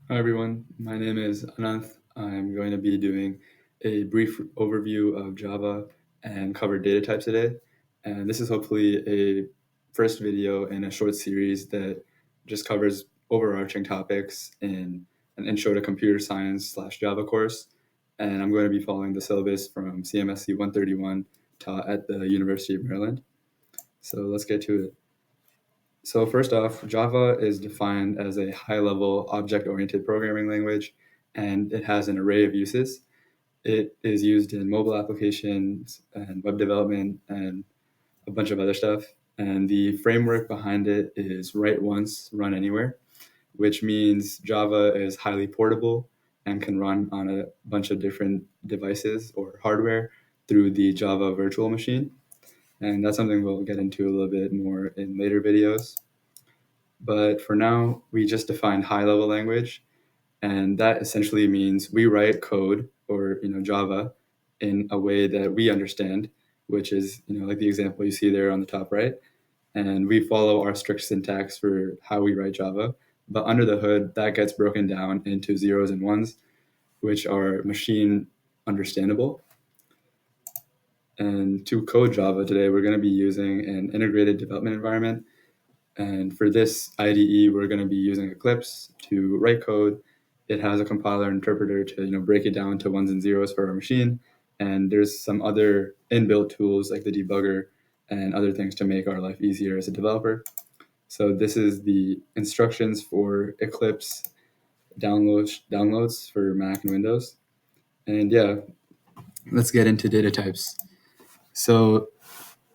Hi everyone, my name is Ananth. I'm going to be doing a brief overview of Java and cover data types today. And this is hopefully a first video in a short series that just covers overarching topics in an intro to computer science slash Java course. And I'm going to be following the syllabus from CMSC 131 taught at the University of Maryland. So let's get to it. So first off, Java is defined as a high-level object-oriented programming language, and it has an array of uses. It is used in mobile applications and web development and a bunch of other stuff. And the framework behind it is write once, run anywhere, which means Java is highly portable and can run on a bunch of different devices or hardware through the Java virtual machine. And that's something we'll get into a little bit more in later videos. But for now, we just define high-level language, and that essentially means we write code or Java in a way that we understand, which is like the example you see there on the top right, and we follow our strict syntax for how we write Java. But under the hood, that gets broken down into zeros and ones, which are machine understandable. And to code Java today, we're going to be using an integrated development environment. And for this IDE, we're going to be using Eclipse to write code. It has a compiler interpreter to break it down to ones and zeros for our machine. And there's some other inbuilt tools like the debugger and other things to make our life easier as a developer. So this is the instructions for Eclipse downloads for Mac and Windows. And yeah, let's get into data types. So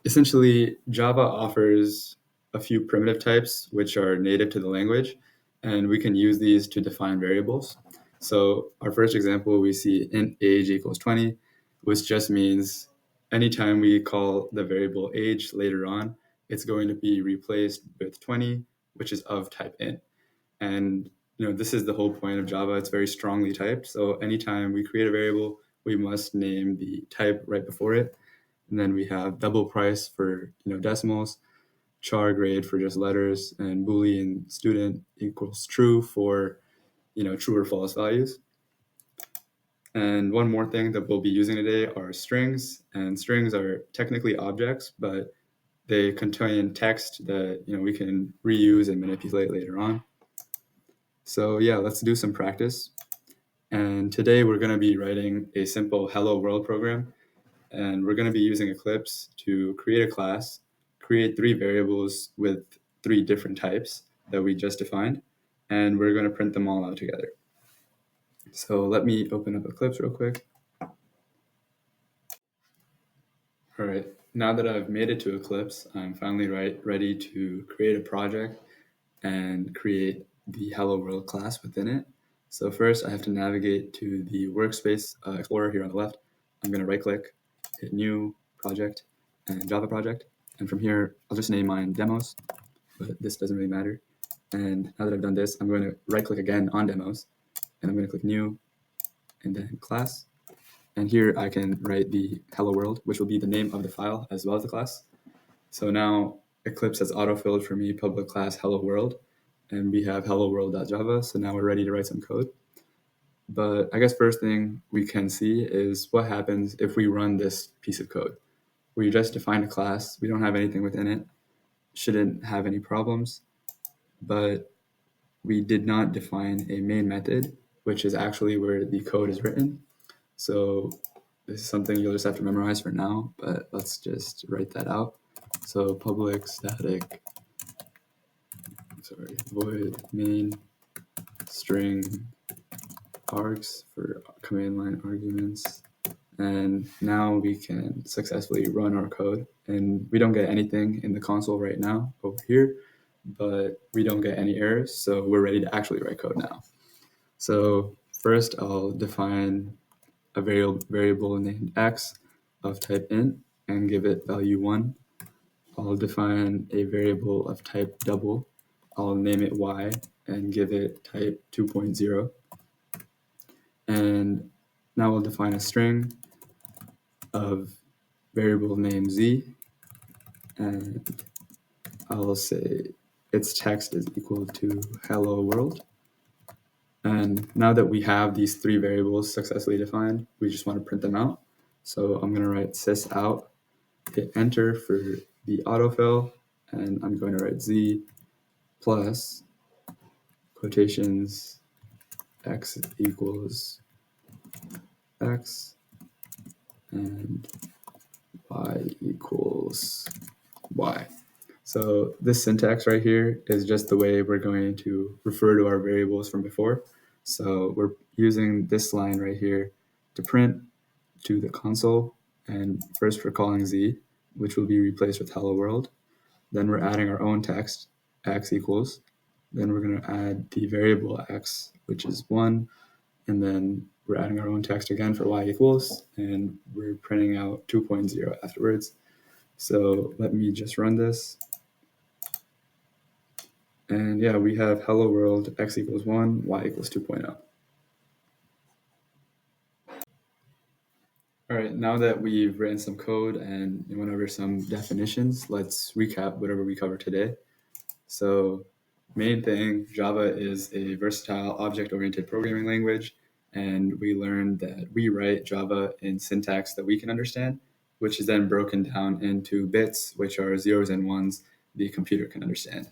essentially, Java offers a few primitive types which are native to the language, and we can use these to define variables. So our first example, we see int age equals 20, which just means anytime we call the variable age later on, it's going to be replaced with 20, which is of type int. And this is the whole point of Java. It's very strongly typed. So anytime we create a variable, we must name the type right before it. And then we have double price for decimals, char grade for just letters, and Boolean student equals true for true or false values. And one more thing that we'll be using today are strings. And strings are technically objects, but they contain text that we can reuse and manipulate later on. So yeah, let's do some practice. And today we're going to be writing a simple hello world program. And we're going to be using Eclipse to create a class, create three variables with three different types that we just defined, and we're going to print them all out together. So let me open up Eclipse real quick. All right, now that I've made it to Eclipse, I'm finally ready to create a project and create the Hello World class within it. So first I have to navigate to the workspace Explorer here on the left. I'm going to right click, hit new project and Java project. And from here, I'll just name mine demos, but this doesn't really matter. And now that I've done this, I'm going to right click again on demos and I'm going to click new and then class. And here I can write the hello world, which will be the name of the file as well as the class. So now Eclipse has autofilled for me public class hello world, and we have hello world.java. So now we're ready to write some code. But I guess first thing we can see is what happens if we run this piece of code. We just defined a class. We don't have anything within it. Shouldn't have any problems. But we did not define a main method, which is actually where the code is written. So this is something you'll just have to memorize for now, but let's just write that out. So public static, void main string args for command line arguments. And now we can successfully run our code. And we don't get anything in the console right now over here, but we don't get any errors. So we're ready to actually write code now. So first I'll define a variable named x of type int and give it value 1. I'll define a variable of type double. I'll name it y and give it type 2.0. And now we'll define a string of variable name z, and I'll say its text is equal to hello world. And now that we have these three variables successfully defined, we just want to print them out. So I'm going to write sys out, hit enter for the autofill, and I'm going to write z plus quotations x equals x and y equals y. So this syntax right here is just the way we're going to refer to our variables from before. So we're using this line right here to print to the console, and first we're calling z, which will be replaced with hello world. Then we're adding our own text, x equals. Then we're going to add the variable x, which is 1, and then we're adding our own text again for y equals, and we're printing out 2.0 afterwards. So let me just run this. And yeah, we have hello world, x equals 1, y equals 2.0. All right, now that we've written some code and went over some definitions, let's recap whatever we covered today. So main thing, Java is a versatile object-oriented programming language, and we learned that we write Java in syntax that we can understand, which is then broken down into bits, which are zeros and ones the computer can understand.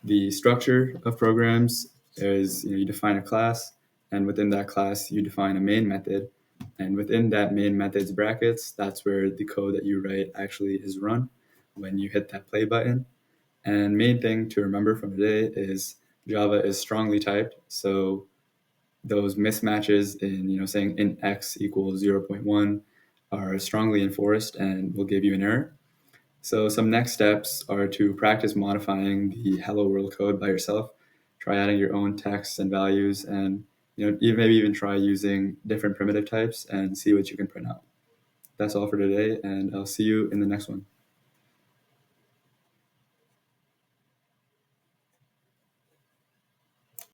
The structure of programs is you define a class, and within that class you define a main method, and within that main method's brackets, that's where the code that you write actually is run when you hit that play button. And main thing to remember from today is Java is strongly typed, so those mismatches in saying int x equals 0.1 are strongly enforced and will give you an error. So some next steps are to practice modifying the hello world code by yourself. Try adding your own texts and values, and maybe even try using different primitive types and see what you can print out. That's all for today, and I'll see you in the next one.